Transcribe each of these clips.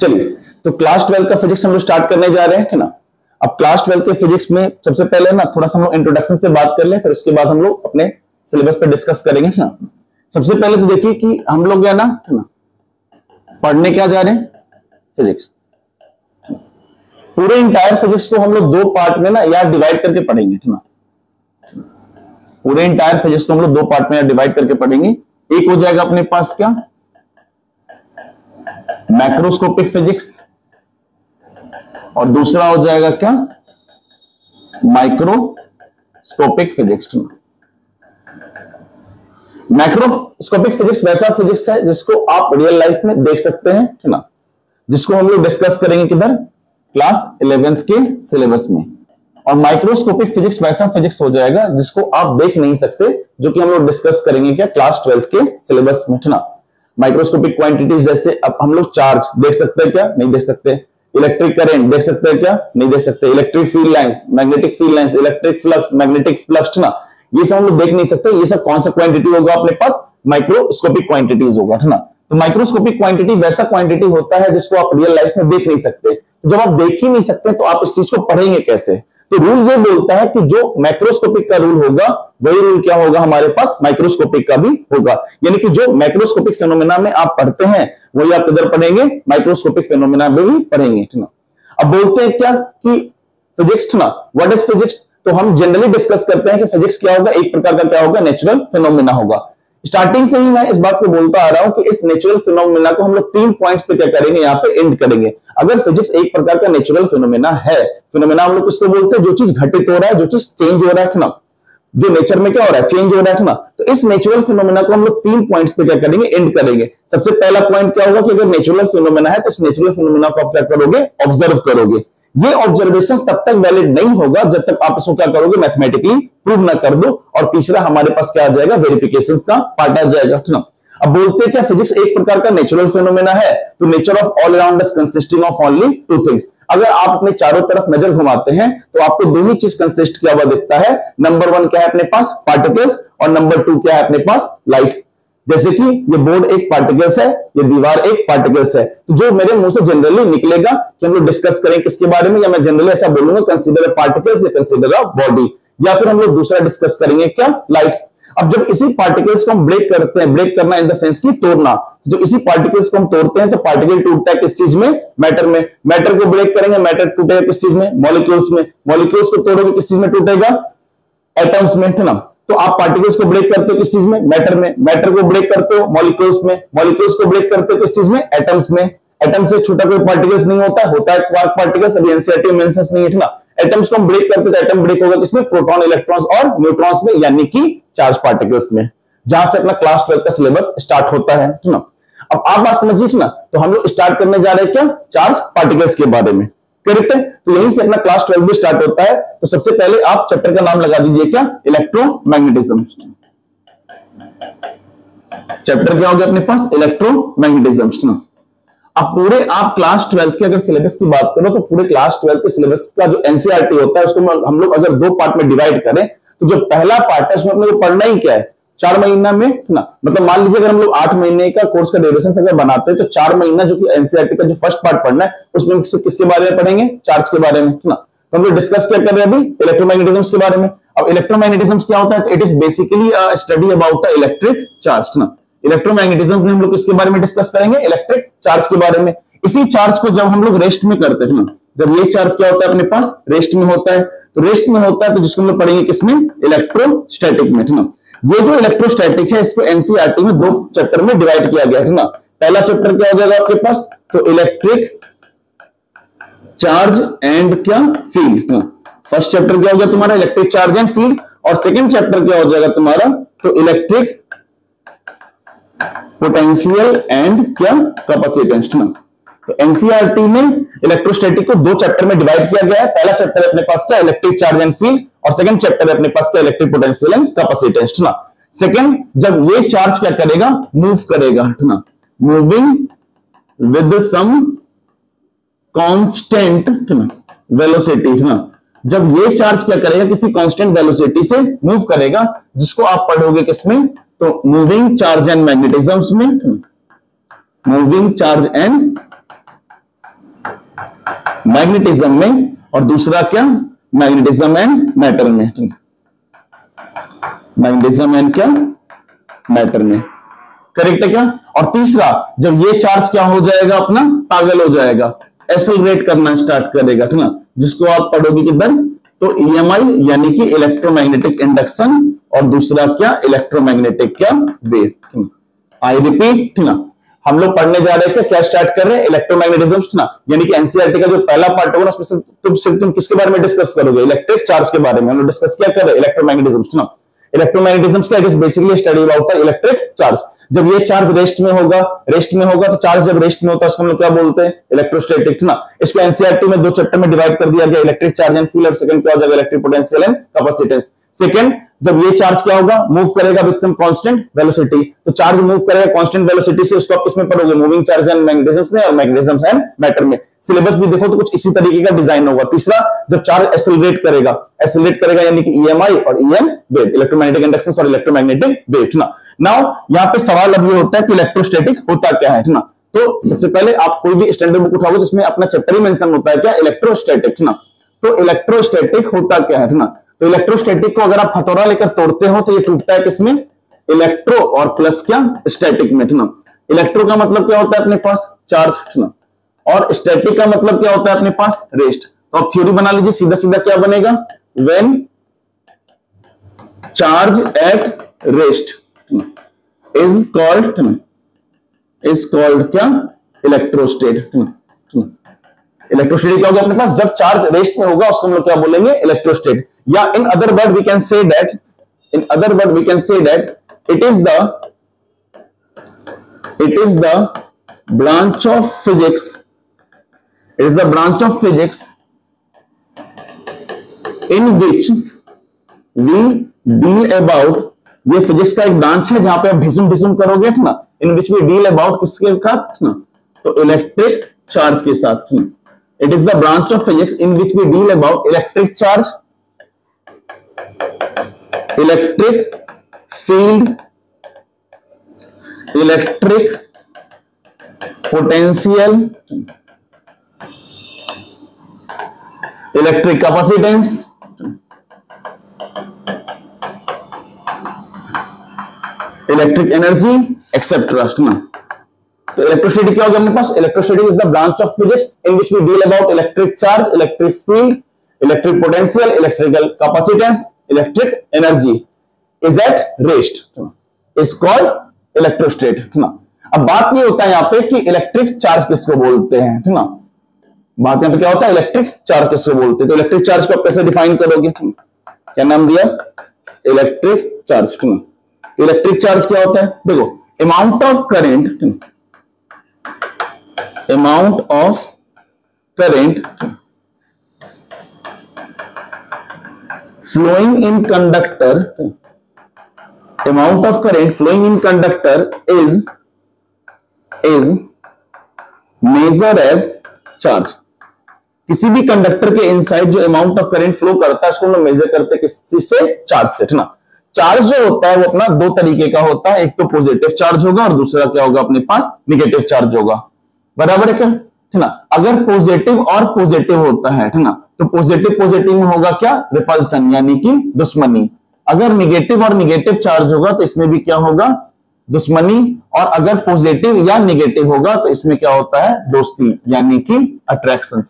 चलिए, तो क्लास 12 का फिजिक्स हम लोग स्टार्ट करने जा रहे हैं, है ना। अब क्लास 12 के फिजिक्स में सबसे पहले ना थोड़ा सा हम इंट्रोडक्शन पे बात कर लें, फिर उसके बाद हम लोग अपने सिलेबस पे डिस्कस करेंगे, है ना। सबसे पहले तो देखिए कि हम लोग है ना पढ़ने क्या जा रहे हैं, फिजिक्स। पूरे इंटायर फिजिक्स को हम लोग दो पार्ट में ना यार डिवाइड करके पढ़ेंगे, है ना। पूरे इंटायर फिजिक्स को हम लोग दो पार्ट में डिवाइड करके पढ़ेंगे। एक हो जाएगा अपने पास क्या, मैक्रोस्कोपिक फिजिक्स, और दूसरा हो जाएगा क्या, माइक्रोस्कोपिक फिजिक्स। मैक्रोस्कोपिक फिजिक्स वैसा फिजिक्स है जिसको आप रियल लाइफ में देख सकते हैं, है ना, जिसको हम लोग डिस्कस करेंगे किधर, क्लास 11th के सिलेबस में। और माइक्रोस्कोपिक फिजिक्स वैसा फिजिक्स हो जाएगा जिसको आप देख नहीं सकते, जो कि हम लोग डिस्कस करेंगे क्या, क्लास 12th के सिलेबस में, है ना। माइक्रोस्कोपिक क्वांटिटीज जैसे अब हम लोग चार्ज देख सकते हैं क्या, नहीं देख सकते। इलेक्ट्रिक करंट देख सकते हैं क्या, नहीं देख सकते। Electric field lines, magnetic field lines, electric flux, magnetic flux, ना, ये सब हम लोग देख नहीं सकते। ये सब कौन सा क्वांटिटी होगा अपने पास, माइक्रोस्कोपिक क्वांटिटीज होगा, है ना। तो माइक्रोस्कोपिक क्वांटिटी वैसा क्वांटिटी होता है जिसको आप रियल लाइफ में देख नहीं सकते। जब आप देख ही नहीं सकते तो आप इस चीज को पढ़ेंगे कैसे। तो रूल ये बोलता है कि जो मैक्रोस्कोपिक का रूल होगा वही रूल क्या होगा हमारे पास, माइक्रोस्कोपिक का भी होगा। यानी कि जो मैक्रोस्कोपिक फेनोमेना में आप पढ़ते हैं वही आप इधर पढ़ेंगे, माइक्रोस्कोपिक फेनोमेना में भी पढ़ेंगे, है ना। अब बोलते हैं क्या कि फिजिक्स, ना, व्हाट इज फिजिक्स। तो हम जनरली डिस्कस करते हैं कि फिजिक्स क्या होगा, एक प्रकार का क्या होगा, नेचुरल फेनोमेना होगा। स्टार्टिंग से ही मैं इस बात को बोलता आ रहा हूं कि इस नेचुरल फिनोमेना को हम लोग 3 पॉइंट्स पे क्या करेंगे, यहाँ पे एंड करेंगे। अगर फिजिक्स एक प्रकार का नेचुरल फिनोमेना है, फिनोमेना हम लोग किसको बोलते हैं, जो चीज घटित हो रहा है, जो चीज चेंज हो रहा है ना, जो नेचर में क्या हो रहा है, चेंज हो रहा है ना। तो इस नेचुरल फिनोमेना को हम लोग 3 पॉइंट्स पे क्या करेंगे, एंड करेंगे। सबसे पहला पॉइंट क्या होगा कि अगर नेचुरल फिनोमेना है तो इस नेचुरल फिनोमेना को आप क्या करोगे, ऑब्जर्व करोगे। ये ऑब्जर्वेशन तब तक वैलिड नहीं होगा जब तक आप इसको क्या करोगे, मैथमेटिकली प्रूव ना कर दो। और तीसरा हमारे पास क्या आ जाएगा, वेरिफिकेशंस का पार्ट आ जाएगा, है ना। अब बोलते हैं क्या, फिजिक्स एक प्रकार का नेचुरल फेनोमेना है, तो nature of all around us consisting of only 2 things. अगर आप अपने चारों तरफ नजर घुमाते हैं तो आपको दो ही चीज कंसिस्ट किया हुआ दिखता है। नंबर 1 क्या है अपने पास, पार्टिकल्स, और नंबर 2 क्या है अपने पास, लाइट। जैसे कि ये बोर्ड एक पार्टिकल्स है, ये दीवार एक पार्टिकल्स है। तो जो मेरे मुंह से जनरली निकलेगा कि हम लोग डिस्कस करें किसके बारे में, या मैं जनरली ऐसा बोलूंगा कंसीडर अ पार्टिकल्स या कंसीडर अ बॉडी, या फिर हम लोग दूसरा डिस्कस करेंगे क्या, लाइट। अब जब इसी पार्टिकल्स को हम ब्रेक करते हैं, ब्रेक करना इन द सेंस की तोड़ना, जब इसी पार्टिकल्स को हम तोड़ते हैं तो पार्टिकल टूटता है किस चीज में, मैटर में। मैटर को ब्रेक करेंगे, मैटर टूटेगा किस चीज में, मॉलिक्यूल्स में। मॉलिक्यूल्स को तोड़ोगे किस चीज में टूटेगा, एटम्स में, है ना। तो आप पार्टिकल्स को ब्रेक करते हो किस चीज में, मैटर में। मैटर को ब्रेक करते हो मॉलिक्यूल्स में, मॉलिक्यूल्स को ब्रेक करते हो किस चीज में, एटम्स में। एटम से छोटा कोई पार्टिकल्स नहीं होता है क्वार्क पार्टिकल्स, अभी एनसीईआरटी में मेंशंस नहीं है ना। एटम्स को हम ब्रेक करते तो एटम ब्रेक होगा किसमें, प्रोटॉन, इलेक्ट्रॉन्स और न्यूट्रॉन्स में, यानी कि चार्ज पार्टिकल्स में, जहां से अपना क्लास 12 का सिलेबस स्टार्ट होता है ना। अब आप बात समझिए ना, तो हम लोग स्टार्ट करने जा रहे हैं क्या, चार्ज पार्टिकल्स के बारे में, करेक्ट है। तो यहीं से अपना क्लास 12 भी स्टार्ट होता है। तो सबसे पहले आप चैप्टर का नाम लगा दीजिए क्या, इलेक्ट्रोमैग्नेटिज्म। चैप्टर क्या हो गया अपने पास, इलेक्ट्रोमैग्नेटिज्म। अब पूरे आप क्लास 12 के अगर सिलेबस की बात करो तो पूरे क्लास 12 के सिलेबस का जो एनसीईआरटी होता है उसको हम लोग अगर 2 पार्ट में डिवाइड करें तो जो पहला पार्ट है उसमें अपने को पढ़ना ही क्या है, 4 महीना में, ना। मतलब मान लीजिए अगर हम लोग 8 महीने का कोर्स का ड्यूरेशन अगर बनाते हैं तो 4 महीना जो कि एनसीईआरटी का जो फर्स्ट पार्ट पढ़ना है उसमें किसके बारे में पढ़ेंगे, चार्ज के बारे में, ना। तो हम लोग डिस्कस क्या कर रहे हैं अभी, इलेक्ट्रोमैग्नेटिज्म के बारे में। अब इलेक्ट्रोमैग्नेटिज्म क्या होता है, it is basically a study about the electric charge, ना। इलेक्ट्रोमैग्नेटिज्म में हम लोग किसके बारे में डिस्कस करेंगे, इलेक्ट्रिक चार्ज के बारे में। इसी चार्ज को जब हम लोग रेस्ट में करते हैं, जब ये चार्ज क्या होता है अपने पास, रेस्ट में होता है, तो रेस्ट में होता है तो जिसको हम लोग पढ़ेंगे किसमें, इलेक्ट्रोस्टैटिक में, है ना। ये जो इलेक्ट्रोस्टैटिक है इसको एनसीईआरटी में 2 चैप्टर में डिवाइड किया गया है ना। पहला चैप्टर क्या हो जाएगा आपके पास, तो इलेक्ट्रिक चार्ज एंड क्या, फील्ड। फर्स्ट चैप्टर क्या हो गया तुम्हारा, इलेक्ट्रिक चार्ज एंड फील्ड, और सेकंड चैप्टर क्या हो जाएगा तुम्हारा, तो इलेक्ट्रिक पोटेंशियल एंड क्या, कैपेसिटेंस, ना। तो एनसीईआरटी में इलेक्ट्रोस्टैटिक को 2 चैप्टर में डिवाइड किया गया है। पहला चैप्टर अपने पास क्या, इलेक्ट्रिक चार्ज एंड फील्ड, और सेकंड चैप्टर अपने पास क्या, इलेक्ट्रिक पोटेंशियल एंड कैपेसिटेंस, ना। सेकंड, जब ये चार्ज क्या करेगा, मूव करेगा, ना, moving with some constant velocity, ना। जब ये चार्ज क्या करेगा, किसी कांस्टेंट वेलोसिटी से मूव करेगा, जिसको आप पढ़ोगे किसमें, तो मूविंग चार्ज एंड मैग्नेटिज्म में, मूविंग चार्ज एंड मैग्नेटिज्म में, और दूसरा क्या, मैग्नेटिज्म एंड मैटर में, मैग्नेटिज्म एंड क्या, मैटर में। करेक्ट है क्या? और तीसरा, जब ये चार्ज क्या हो जाएगा, अपना पागल हो जाएगा, एक्सेलरेट करना स्टार्ट करेगा, ठीक ना, जिसको आप पढ़ोगे किधर, तो ईएमआई यानी कि इलेक्ट्रोमैग्नेटिक इंडक्शन, और दूसरा क्या, इलेक्ट्रोमैग्नेटिक क्या, वेव। आई रिपीट, ठीक ना, हम लोग पढ़ने जा रहे थे, क्या स्टार्ट कर रहे हैं, इलेक्ट्रोमैग्नेटिज्म ना, यानी कि एनसीईआरटी का जो पहला पार्ट होगा उसमें तुम किसके बारे में डिस्कस करोगे, इलेक्ट्रिक चार्ज के बारे में हम लोग डिस्कस क्या कर रहे हैं, इलेक्ट्रोमैग्नेटिज्म ना। इलेक्ट्रोमैग्नेटिज्म क्या है, basically study about electric charge. जब ये चार्ज रेस्ट में होगा, तो चार्ज जब रेस्ट में होता है उसको हम लोग क्या बोलते हैं, इलेक्ट्रोस्टैटिक ना। इसको एनसीईआरटी में 2 चैप्टर में डिवाइड कर दिया गया, इलेक्ट्रिक चार्ज एंड फील्ड, और सेकंड क्या हो जाएगा, electric potential and capacitance. Second, जब ये चार्ज क्या होगा, मूव करेगा विद सम कांस्टेंट वेलोसिटी, तो चार्ज मूव करेगा कांस्टेंट वेलोसिटी से, उसको आप किसमें पढ़ोगे, मूविंग चार्ज एंड मैग्नेटिज्म में, और मैग्नेटिज्म एंड मैटर में। सिलेबस भी देखो तो कुछ इसी तरीके का डिजाइन होगा। तीसरा, जब चार्ज एक्सेलरेट करेगा यानी कि ईएमआई और ईएम वेव, इलेक्ट्रोमैग्नेटिक इंडक्शन और इलेक्ट्रोमैग्नेटिक वेव ना। नाउ यहां पे सवाल अब ये होता है कि इलेक्ट्रोस्टैटिक होता क्या है ना। तो सबसे पहले आप कोई भी स्टैंडर्ड बुक उठाओगे जिसमें अपना चैप्टर ही मेंशन होता है क्या, इलेक्ट्रोस्टैटिक ना। तो इलेक्ट्रोस्टैटिक होता क्या है ना, तो इलेक्ट्रोस्टैटिक को अगर आप हथौड़ा लेकर तोड़ते हो तो ये टूटता है किसमें, इलेक्ट्रो और प्लस क्या, स्टैटिक में ना। इलेक्ट्रो का मतलब क्या होता है, अपने पास चार्ज ना, और स्टैटिक का मतलब क्या होता है, अपने पास रेस्ट। तो आप थ्योरी बना लीजिए, सीधा सीधा क्या बनेगा, when charge at rest is called क्या, इलेक्ट्रोस्टेट। इलेक्ट्रोस्टेट क्या होगा अपने पास, जब चार्ज रेस्ट में होगा उसको हम लोग क्या बोलेंगे, इलेक्ट्रोस्टेट। या in other word we can say that it is the branch of physics, it is the branch of physics in which we deal about, ये फिजिक्स का एक ब्रांच है जहां पे आप भिजुम करोगे ना, in which we deal about किसके साथ ना, तो इलेक्ट्रिक चार्ज के साथ। It is the branch of physics in which we deal about electric charge, electric field, electric potential, electric capacitance, electric energy etcetera ना। तो इलेक्ट्रोस्टैटिक क्या होगा अपने पास, electrostatic is the branch of physics in which we deal about electric charge, electric field, electric potential, electrical capacitance, electric energy is at rest, is called इलेक्ट्रोस्टैट ना। अब बात ये होता है यहाँ पे कि इलेक्ट्रिक चार्ज किसको बोलते हैं, ठीक ना। बात यहाँ पे क्या होता है, इलेक्ट्रिक चार्ज किसको बोलते हैं, तो इलेक्ट्रिक चार्ज को आप कैसे डिफाइन करोगे, क्या नाम दिया, इलेक्ट्रिक चार्ज, ठीक ना। इलेक्ट्रिक चार्ज क्या होता है, देखो, amount of current flowing in conductor, amount of current flowing in conductor is measured as charge। किसी भी कंडक्टर के इनसाइड जो अमाउंट ऑफ करंट फ्लो करता है उसको हम मेजर करते हैं किसी से, चार्ज से, है ना। चार्ज जो होता है वो अपना 2 तरीके का होता है, एक तो पॉजिटिव चार्ज होगा और दूसरा क्या होगा अपने पास, निगेटिव चार्ज होगा, बराबर है क्या, है ना। अगर पॉजिटिव और पॉजिटिव होता है ना, तो पॉजिटिव में होगा क्या, रिपल्सन यानी कि दुश्मनी। अगर निगेटिव और निगेटिव चार्ज होगा तो इसमें भी क्या होगा, दुश्मनी। और अगर पॉजिटिव या निगेटिव होगा तो इसमें क्या होता है, दोस्ती यानी कि अट्रैक्शन।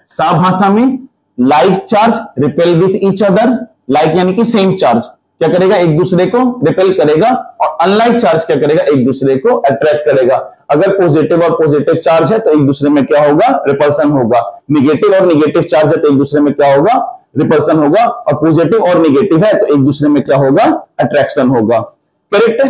साफ भाषा में, like charge repel with each other, like यानी कि सेम चार्ज क्या करेगा, एक दूसरे को रिपेल करेगा, और अनलाइक चार्ज क्या करेगा, एक दूसरे को अट्रैक्ट करेगा। अगर पॉजिटिव और पॉजिटिव चार्ज है तो एक दूसरे में क्या होगा, रिपल्सन होगा। निगेटिव और निगेटिव चार्ज है तो एक दूसरे में क्या होगा, रिपल्सन होगा। और पॉजिटिव और निगेटिव है तो एक दूसरे में क्या होगा, अट्रैक्शन होगा। करेक्ट है।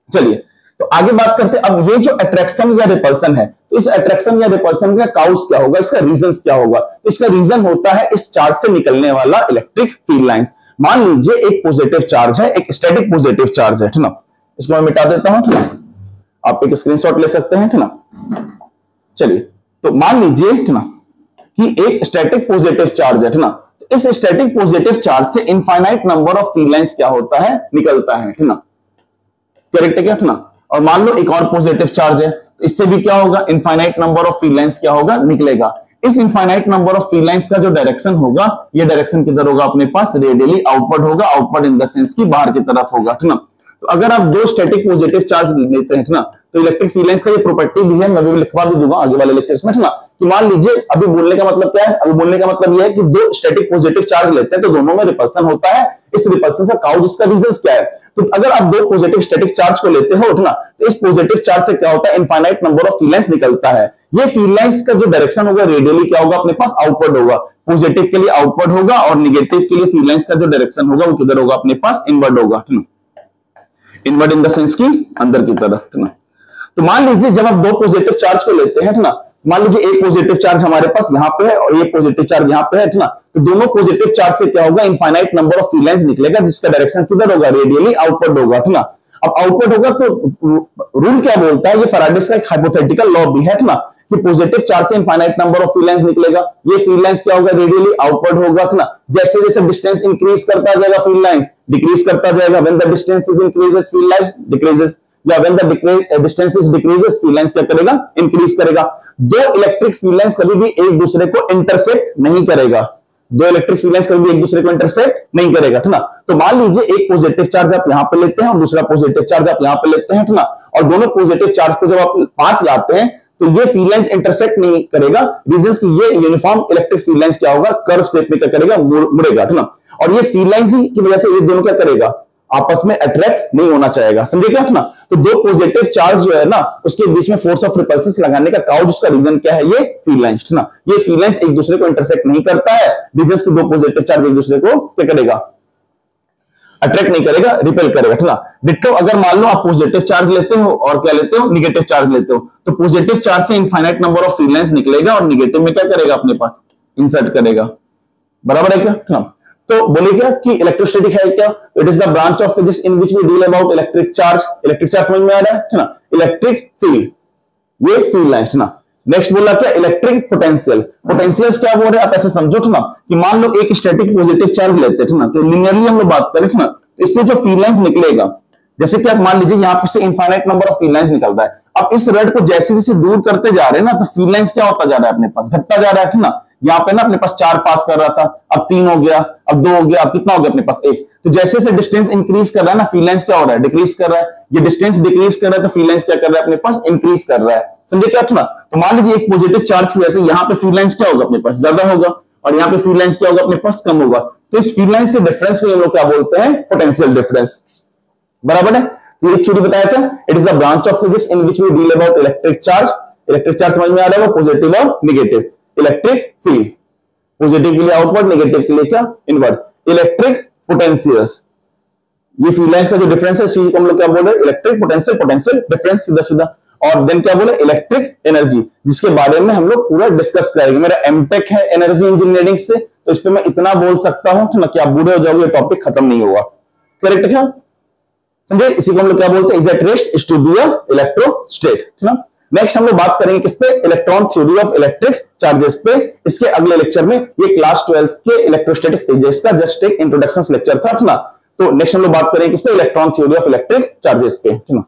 चलिए तो आगे बात करते हैं। अब ये जो अट्रैक्शन या रिपल्सन है, तो इस अट्रैक्शन या रिपल्सन का काउज क्या होगा, इसका रीजंस क्या होगा, तो इसका रीजन होता है इस चार्ज से निकलने वाला इलेक्ट्रिक फील्ड लाइंस। मान लीजिए एक पॉजिटिव चार्ज है, एक स्टैटिक पॉजिटिव चार्ज है, ठीक ना। इसको मैं मिटा देता हूं, ठीक ना। आप एक स्क्रीनशॉट ले सकते हैं, ठीक ना। चलिए तो मान लीजिए, ठीक ना, कि एक स्टैटिक पॉजिटिव चार्ज है, ठीक ना। इस स्टैटिक पॉजिटिव चार्ज से infinite number of field lines क्या होता है, निकलता है, ठीक ना। करेक्ट है क्या, ठीक ना। और मान लो एक और पॉजिटिव चार्ज है, इससे भी क्या होगा, infinite number of field lines क्या होगा, निकलेगा। इस infinite number of free lines का जो डायरेक्शन होगा, ये डायरेक्शन किधर होगा अपने पास, रेडियली आउटवर्ड होगा, आउटवर्ड इन द सेंस की बाहर की तरफ होगा, ठीक ना। तो अगर आप दो स्टैटिक पॉजिटिव चार्ज लेते हैं ना, तो इलेक्ट्रिक फील्ड लाइंस का ये प्रॉपर्टी भी है, मैं भी लिखवा भी दूंगा आगे वाले लेक्चर्स में, ठीक ना। कि मान लीजिए, अभी बोलने का मतलब क्या है, अभी बोलने का मतलब ये है कि दो स्टैटिक पॉजिटिव चार्ज लेते हैं तो दोनों में रिपल्सन होता है, इस रिपल्सन से काउज इसका रीजन क्या है। तो अगर आप दो पॉजिटिव स्टैटिक चार्ज को लेते हो ना, तो इस पॉजिटिव चार्ज से क्या होता है, infinite number of field lines निकलता है। ये फील्ड लाइंस का जो डायरेक्शन होगा रेडियली क्या होगा अपने पास, आउटवर्ड होगा। पॉजिटिव के लिए आउटवर्ड होगा और नेगेटिव के लिए फील्ड लाइंस का जो डायरेक्शन होगा वो किधर होगा अपने पास, इनवर्ड होगा, ठीक ना। इनवर्ड इन द सेंस की अंदर की तरफ, ठीक ना। तो मान लीजिए जब आप दो पॉजिटिव चार्ज को लेते हैं, ठीक ना, मान लीजिए एक पॉजिटिव चार्ज हमारे पास यहाँ पे है और एक पॉजिटिव चार्ज यहाँ पे है, ठीक ना। तो दोनों पॉजिटिव चार्ज से क्या होगा, infinite number of field lines निकलेगा जिसका डायरेक्शन किधर होगा, रेडियली आउटवर्ड होगा, ठीक ना। अब आउटवर्ड होगा तो रूल क्या बोलता है, ये फैराडेस का एक हाइपोथेटिकल लॉ भी है, ठीक ना, कि पॉजिटिव चार्ज से infinite number of field lines निकलेगा। ये फील्ड लाइंस क्या होगा, रेडियली आउटवर्ड होगा, ठीक ना। जैसे जैसे डिस्टेंस इंक्रीज करता जाएगा फील्ड लाइंस डिक्रीज करता जाएगा, when the distance is increases field lines decreases, या when the distance is decreases field lines क्या करेगा, इंक्रीज करेगा। दो इलेक्ट्रिक फील्ड लाइंस कभी भी एक दूसरे को इंटरसेक्ट नहीं करेगा, दो इलेक्ट्रिक फील्ड लाइंस कभी भी एक दूसरे को इंटरसेक्ट नहीं करेगा, ठीक ना। तो मान लीजिए एक पॉजिटिव चार्ज आप यहां पे लेते हैं और दूसरा पॉजिटिव चार्ज आप यहां पे लेते हैं, ठीक ना, और दोनों पॉजिटिव चार्ज को जब आप पास लाते हैं तो ये फील्ड लाइंस इंटरसेक्ट नहीं करेगा, रीजंस कि ये यूनिफॉर्म इलेक्ट्रिक फील्ड लाइंस क्या होगा, कर्व शेप में क्या करेगा, मुड़ेगा, ठीक ना। और ये फील्ड लाइंस ही की वजह से ये दोनों क्या करेगा, आपस में अट्रैक्ट नहीं होना चाहेगा, समझे क्या, ठीक ना। तो दो पॉजिटिव चार्ज जो है ना, उसके बीच में फोर्स ऑफ रिपल्सन लगाने का काउज, उसका रीजन क्या है, ये फील्ड लाइंस, ठीक ना। ये फील्ड लाइंस एक दूसरे को इंटरसेक्ट नहीं करता है, रीजंस कि दो पॉजिटिव चार्ज एक दूसरे को क्या करेगा, अट्रैक्ट नहीं करेगा, रिपेल करेगा, ठीक ना। डिट्टो अगर मान लो आप पॉजिटिव चार्ज लेते हो और क्या लेते हो, नेगेटिव चार्ज लेते हो, तो पॉजिटिव चार्ज से infinite number of field lines निकलेगा और नेगेटिव में क्या करेगा अपने पास, इंसर्ट करेगा, बराबर है क्या, ठीक ना। तो बोले क्या कि इलेक्ट्रोस्टैटिक है क्या, it is the branch of physics in which we deal about electric charge. Electric charge समझ में आ रहा है, ठीक ना। इलेक्ट्रिक फील्ड, ये फील्ड लाइंस, ठीक ना। नेक्स्ट बोला क्या, इलेक्ट्रिक पोटेंशियल। पोटेंशियल्स क्या बोल रहे हैं आप ऐसे समझो, ठीक ना, कि मान लो एक स्टैटिक पॉजिटिव चार्ज लेते हैं, ठीक ना, तो लिनियरली हम लोग बात करें, ठीक ना, तो इससे जो फील्ड लाइंस निकलेगा, जैसे कि आप मान लीजिए यहाँ पे से infinite number of field lines निकल रहा है। अब इस रड को जैसे जैसे दूर करते जा रहे हैं ना, तो फील्ड लाइंस क्या होता जा रहा है अपने पास, घटता जा रहा है, ठीक ना। यहाँ पे ना अपने पास 4 पास कर रहा था, अब 3 हो गया, अब 2 हो गया, अब कितना हो गया अपने पास 1। तो जैसे जैसे डिस्टेंस इंक्रीज कर रहा है ना, फील्ड लाइंस क्या हो रहा है, डिक्रीज कर रहा है। ये डिस्टेंस डिक्रीज कर रहा है तो फील्ड लाइंस क्या कर रहा है अपने पास, इंक्रीज कर रहा है, समझे क्या, ठीक ना। तो मान लीजिए एक पॉजिटिव चार्ज की वजह से यहाँ पे फील्ड लाइंस क्या होगा अपने पास, ज्यादा होगा, और यहाँ पे फील्ड लाइंस क्या होगा अपने पास, कम होगा। तो इस फील्ड लाइंस के डिफरेंस को हम लोग क्या बोलते हैं, पोटेंशियल डिफरेंस, बराबर है। तो ये थ्योरी बताया था, it is the branch of physics in which we deal about electric charge. Electric charge समझ में आ रहा है, पॉजिटिव और नेगेटिव। इलेक्ट्रिक फील्ड, पॉजिटिव के लिए आउटवर्ड, नेगेटिव के लिए क्या, इनवर्ड। इलेक्ट्रिक पोटेंशियल्स, ये फील्ड लाइंस का जो डिफरेंस है इसी को हम लोग क्या बोल रहे हैं, इलेक्ट्रिक पोटेंशियल, पोटेंशियल डिफरेंस, सीधा सीधा। और देन क्या बोले, इलेक्ट्रिक एनर्जी, जिसके बारे में हम लोग पूरा डिस्कस करेंगे। मेरा एमटेक है एनर्जी इंजीनियरिंग से, तो इस पे मैं इतना बोल सकता हूं ना कि आप बूढ़े हो जाओगे, टॉपिक खत्म नहीं होगा, करेक्ट क्या, समझे। इसी को हम लोग क्या बोलते हैं, is at rest is to be a electrostat, ठीक ना। नेक्स्ट हम लोग बात करेंगे किस पे, electron theory of electric charges पे। इसके अगले लेक्चर में, ये क्लास 12 के इलेक्ट्रोस्टैटिक फिजिक्स का जस्ट एक इंट्रोडक्शन लेक्चर था, ठीक ना। तो नेक्स्ट हम लोग बात करेंगे किस पे, electron theory of electric charges पे, ठीक ना।